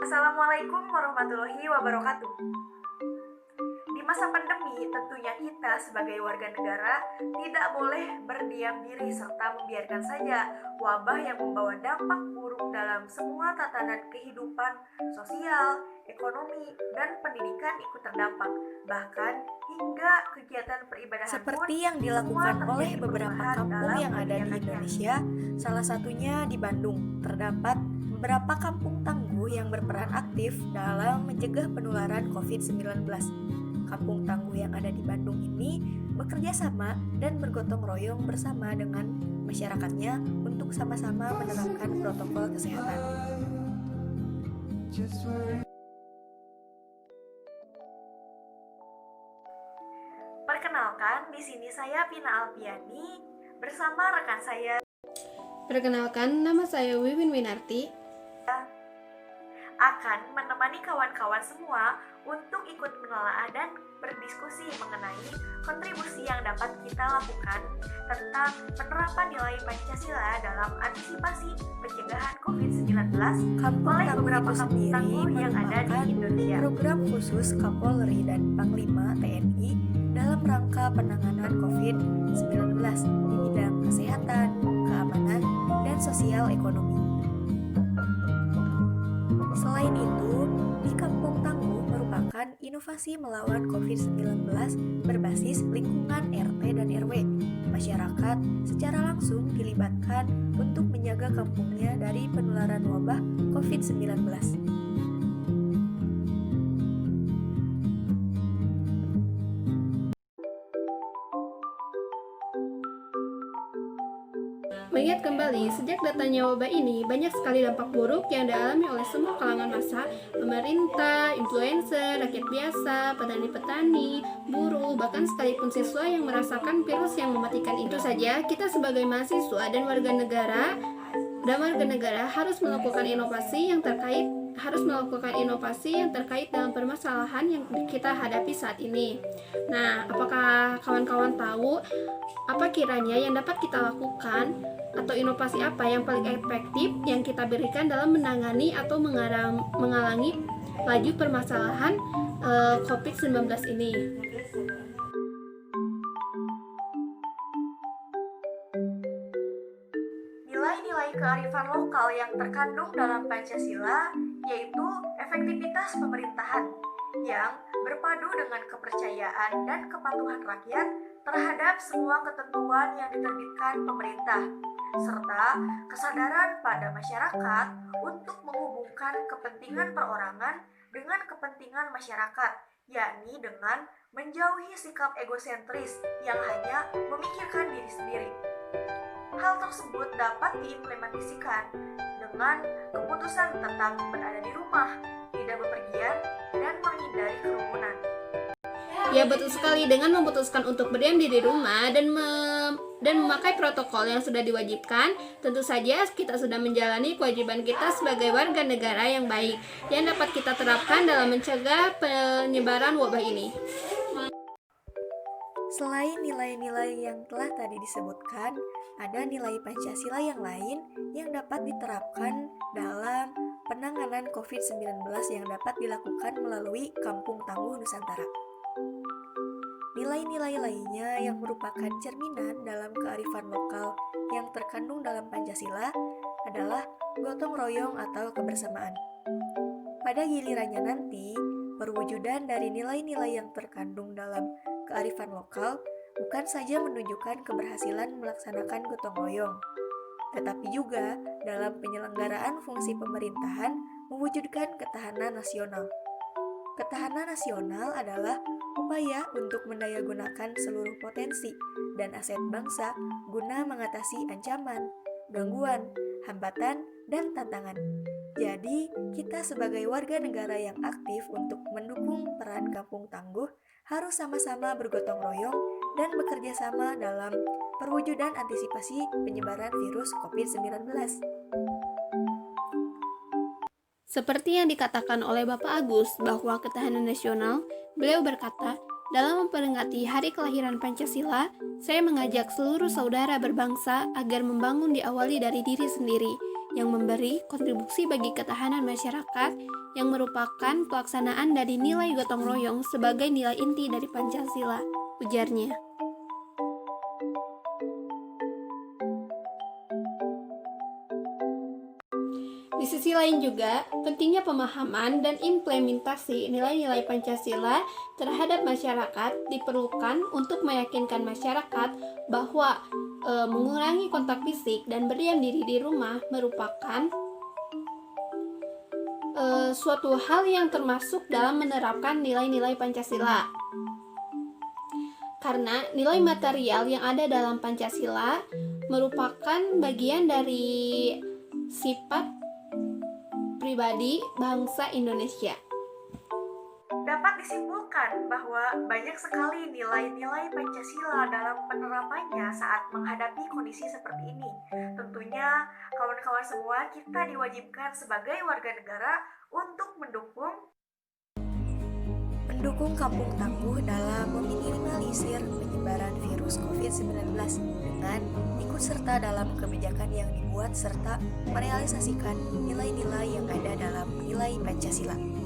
Assalamualaikum warahmatullahi wabarakatuh. Di masa pandemi, tentunya kita sebagai warga negara tidak boleh berdiam diri serta membiarkan saja wabah yang membawa dampak buruk dalam semua tatanan kehidupan sosial, ekonomi, dan pendidikan ikut terdampak. Bahkan hingga kegiatan peribadahan Seperti yang dilakukan oleh beberapa kampung yang ada di Indonesia, salah satunya di Bandung, terdapat beberapa kampung tangguh yang berperan aktif dalam mencegah penularan COVID-19. Kampung tangguh yang ada di Bandung ini bekerja sama dan bergotong royong bersama dengan masyarakatnya untuk sama-sama menerapkan protokol kesehatan. Perkenalkan, di sini saya Vina Alpiani bersama rekan saya Perkenalkan, nama saya Wiwin Winarti. akan menemani kawan-kawan semua untuk ikut menelaah dan berdiskusi mengenai kontribusi yang dapat kita lakukan tentang penerapan nilai Pancasila dalam antisipasi pencegahan COVID-19 Kampung oleh Tangguh beberapa itu kampung sendiri tangguh yang ada di merupakan Indonesia. program khusus Kapolri dan Panglima TNI dalam rangka penanganan COVID-19 di bidang kesehatan, keamanan, dan sosial ekonomi. Selain itu, di Kampung Tangguh merupakan inovasi melawan COVID-19 berbasis lingkungan RT dan RW. Masyarakat secara langsung dilibatkan untuk menjaga kampungnya dari penularan wabah COVID-19. Mengingat kembali, sejak datangnya wabah ini, banyak sekali dampak buruk yang dialami oleh semua kalangan massa, pemerintah, influencer, rakyat biasa, petani-petani, buruh, bahkan sekalipun siswa yang merasakan virus yang mematikan itu saja. Kita sebagai mahasiswa dan warga negara harus melakukan inovasi yang terkait dalam permasalahan yang kita hadapi saat ini. Nah, apakah kawan-kawan tahu apa kiranya yang dapat kita lakukan atau inovasi apa yang paling efektif yang kita berikan dalam menangani atau mengalangi laju permasalahan COVID-19 ini? Nilai-nilai kearifan lokal yang terkandung dalam Pancasila yaitu efektivitas pemerintahan yang berpadu dengan kepercayaan dan kepatuhan rakyat terhadap semua ketentuan yang diterbitkan pemerintah, serta kesadaran pada masyarakat untuk menghubungkan kepentingan perorangan dengan kepentingan masyarakat, yakni dengan menjauhi sikap egosentris yang hanya memikirkan diri sendiri. Hal tersebut dapat diimplementasikan dengan keputusan tentang berada di rumah, tidak bepergian, dan menghindari kerumunan. Ya, betul sekali. Dengan memutuskan untuk berdiam diri di rumah dan memakai protokol yang sudah diwajibkan, tentu saja kita sudah menjalani kewajiban kita sebagai warga negara yang baik yang dapat kita terapkan dalam mencegah penyebaran wabah ini. Selain nilai-nilai yang telah tadi disebutkan, ada nilai Pancasila yang lain yang dapat diterapkan dalam penanganan COVID-19 yang dapat dilakukan melalui Kampung Tangguh Nusantara. Nilai-nilai lainnya yang merupakan cerminan dalam kearifan lokal yang terkandung dalam Pancasila adalah gotong royong atau kebersamaan. Pada gilirannya nanti, perwujudan dari nilai-nilai yang terkandung dalam kearifan lokal bukan saja menunjukkan keberhasilan melaksanakan gotong royong, tetapi juga dalam penyelenggaraan fungsi pemerintahan mewujudkan ketahanan nasional. Ketahanan nasional adalah upaya untuk mendayagunakan seluruh potensi dan aset bangsa guna mengatasi ancaman, gangguan, hambatan, dan tantangan. Jadi, kita sebagai warga negara yang aktif untuk mendukung peran Kampung Tangguh harus sama-sama bergotong royong dan bekerja sama dalam perwujudan antisipasi penyebaran virus COVID-19. Seperti yang dikatakan oleh Bapak Agus bahwa ketahanan nasional, beliau berkata, dalam memperingati hari kelahiran Pancasila, saya mengajak seluruh saudara berbangsa agar membangun diawali dari diri sendiri, yang memberi kontribusi bagi ketahanan masyarakat yang merupakan pelaksanaan dari nilai gotong royong sebagai nilai inti dari Pancasila, ujarnya. Di sisi lain juga, pentingnya pemahaman dan implementasi nilai-nilai Pancasila terhadap masyarakat diperlukan untuk meyakinkan masyarakat bahwa mengurangi kontak fisik dan berdiam diri di rumah merupakan suatu hal yang termasuk dalam menerapkan nilai-nilai Pancasila. Karena nilai material yang ada dalam Pancasila merupakan bagian dari sifat pribadi bangsa Indonesia. Dapat disimpulkan bahwa banyak sekali nilai-nilai Pancasila dalam penerapannya saat menghadapi kondisi seperti ini. Tentunya, kawan-kawan semua kita diwajibkan sebagai warga negara untuk mendukung Kampung Tangguh dalam meminimalisir penyebaran virus COVID-19 dengan ikut serta dalam kebijakan yang dibuat serta merealisasikan nilai-nilai yang ada dalam nilai Pancasila.